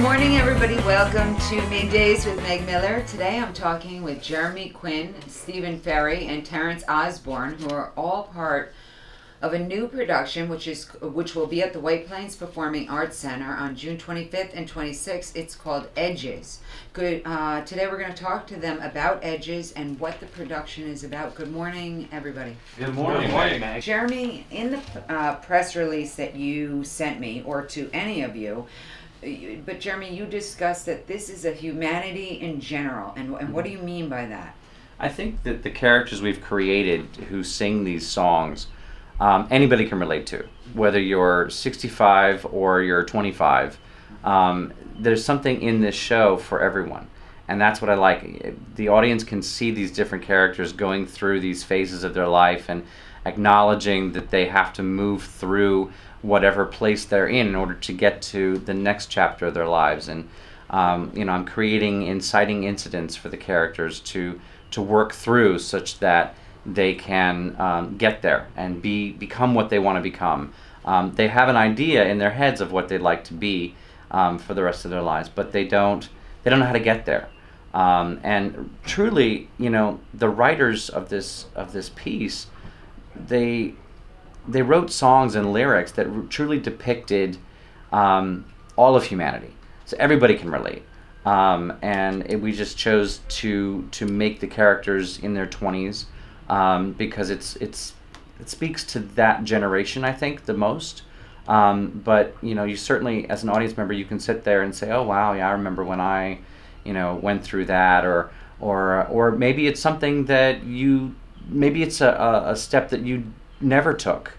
morning, everybody. Welcome to Middays with Meg Miller. Today I'm talking with Jeremy Quinn, Stephen Ferri, and Terence Osborne, who are all part of a new production which will be at the White Plains Performing Arts Center on June 25th and 26th. It's called Edges. Today we're going to talk to them about Edges and what the production is about. Good morning, everybody. Good morning. Good morning, Meg. Jeremy, in the press release that you sent me, or to any of you, but Jeremy, you discussed that this is a humanity in general, and what do you mean by that? I think that the characters we've created who sing these songs, anybody can relate to, whether you're 65 or you're 25. There's something in this show for everyone, and that's what I like. The audience can see these different characters going through these phases of their life and acknowledging that they have to move through whatever place they're in order to get to the next chapter of their lives. And I'm creating inciting incidents for the characters to work through, such that they can get there and become what they want to become. They have an idea in their heads of what they'd like to be for the rest of their lives, but they don't know how to get there. And truly, the writers of this piece, they wrote songs and lyrics that truly depicted all of humanity, so everybody can relate. We just chose to make the characters in their 20s because it speaks to that generation, I think, the most. But you certainly, as an audience member, you can sit there and say, "Oh wow, yeah, I remember when I, went through that," or maybe it's something that maybe it's a step that you never took,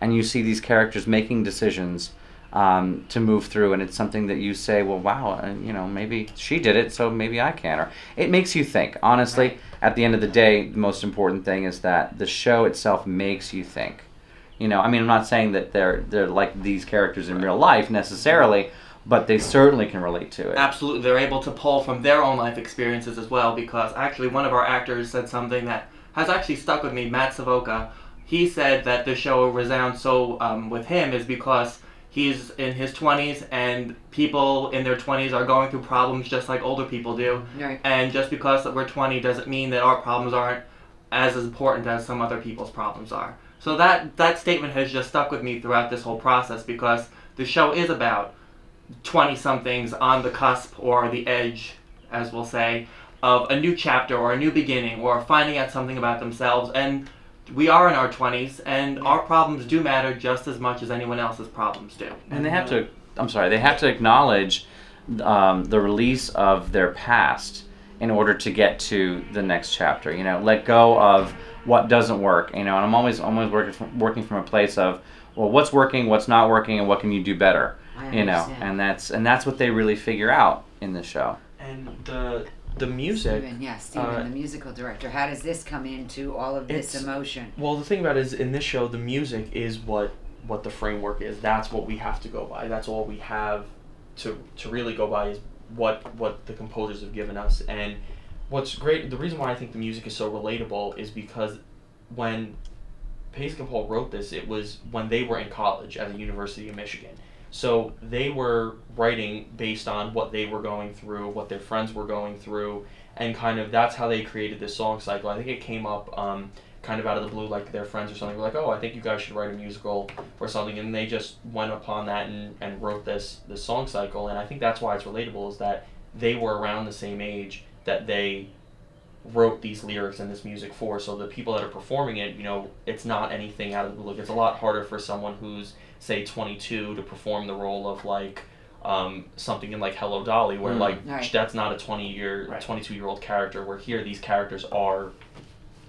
and you see these characters making decisions to move through, and it's something that you say, well, wow, maybe she did it, so maybe I can. Or it makes you think. Honestly, right. At the end of the day, the most important thing is that the show itself makes you think. I'm not saying that they're like these characters in real life necessarily, but they certainly can relate to it. Absolutely. They're able to pull from their own life experiences as well, because actually one of our actors said something that has actually stuck with me, Matt Savoca. He said that the show resounds so with him is because he's in his 20s, and people in their 20s are going through problems just like older people do. Right. And just because we're 20 doesn't mean that our problems aren't as important as some other people's problems are. So that statement has just stuck with me throughout this whole process, because the show is about 20-somethings on the cusp or the edge, as we'll say, of a new chapter or a new beginning or finding out something about themselves. And we are in our 20s, and our problems do matter just as much as anyone else's problems do. And they have to acknowledge the release of their past in order to get to the next chapter. Let go of what doesn't work. And I'm always working from a place of, well, what's working, what's not working, and what can you do better? And that's what they really figure out in the show. And the music. Stephen, the musical director. How does this come into all of this emotion? Well, the thing about it is, in this show, the music is what the framework is. That's what we have to go by. That's all we have to really go by, is what the composers have given us. And what's great, the reason why I think the music is so relatable is because when Pasek and Paul wrote this, it was when they were in college at the University of Michigan. So they were writing based on what they were going through, what their friends were going through, and kind of that's how they created this song cycle. I think it came up kind of out of the blue, like their friends or something were like, "Oh, I think you guys should write a musical or something," and they just went upon that and wrote this song cycle. And I think that's why it's relatable, is that they were around the same age that they wrote these lyrics and this music for. So the people that are performing it, it's not anything out of the blue. It's a lot harder for someone who's, say, 22 to perform the role of like something in like Hello Dolly, where that's not a 22-year-old character, where here these characters are.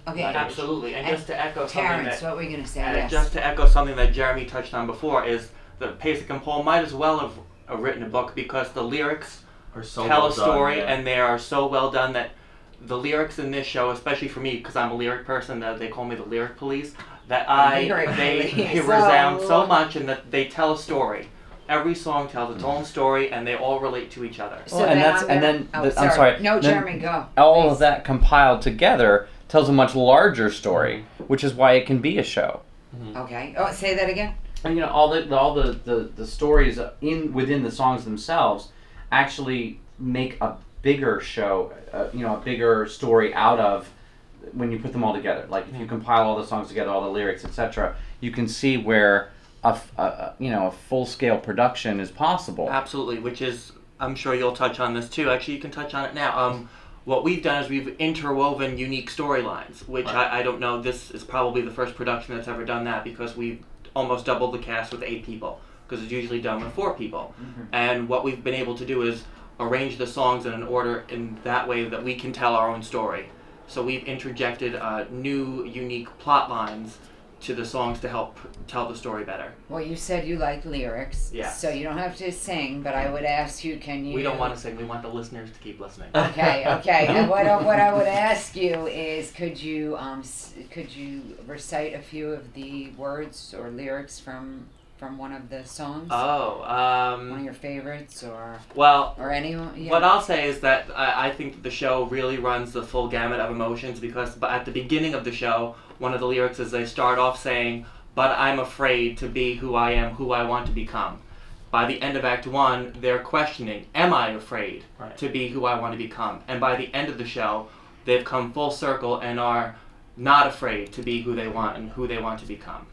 Okay. Absolutely. And just to echo Terence, what were you going to say? Yes. Just to echo something that Jeremy touched on before, is that Pasek and Paul might as well have written a book, because the lyrics tell a story, and they are so well done that the lyrics in this show, especially for me, because I'm a lyric person, they call me the lyric police, that they resound so much, and that they tell a story. Every song tells its own story, and they all relate to each other. So I'm sorry. No, Jeremy, go. All please. Of that compiled together tells a much larger story, which is why it can be a show. Mm-hmm. Okay. Oh, say that again. And all the stories within the songs themselves actually make a bigger show, a bigger story out of when you put them all together. Like if you compile all the songs together, all the lyrics, etc., you can see where a full-scale production is possible. Absolutely, which is, I'm sure you'll touch on this too. Actually, you can touch on it now. What we've done is we've interwoven unique storylines, which I don't know, this is probably the first production that's ever done that, because we've almost doubled the cast with 8 people, because it's usually done with 4 people. And what we've been able to do is arrange the songs in an order in that way that we can tell our own story. So we've interjected new, unique plot lines to the songs to help tell the story better. Well, you said you like lyrics, so you don't have to sing, but I would ask you, can you... We don't want to sing, we want the listeners to keep listening. Okay. And what I would ask you is, could you recite a few of the words or lyrics from one of the songs? One of your favorites, or anyone? Yeah. What I'll say is that I think the show really runs the full gamut of emotions, because at the beginning of the show, one of the lyrics is they start off saying, "But I'm afraid to be who I am, who I want to become." By the end of Act 1, they're questioning, am I afraid to be who I want to become? And by the end of the show, they've come full circle and are not afraid to be who they want and who they want to become.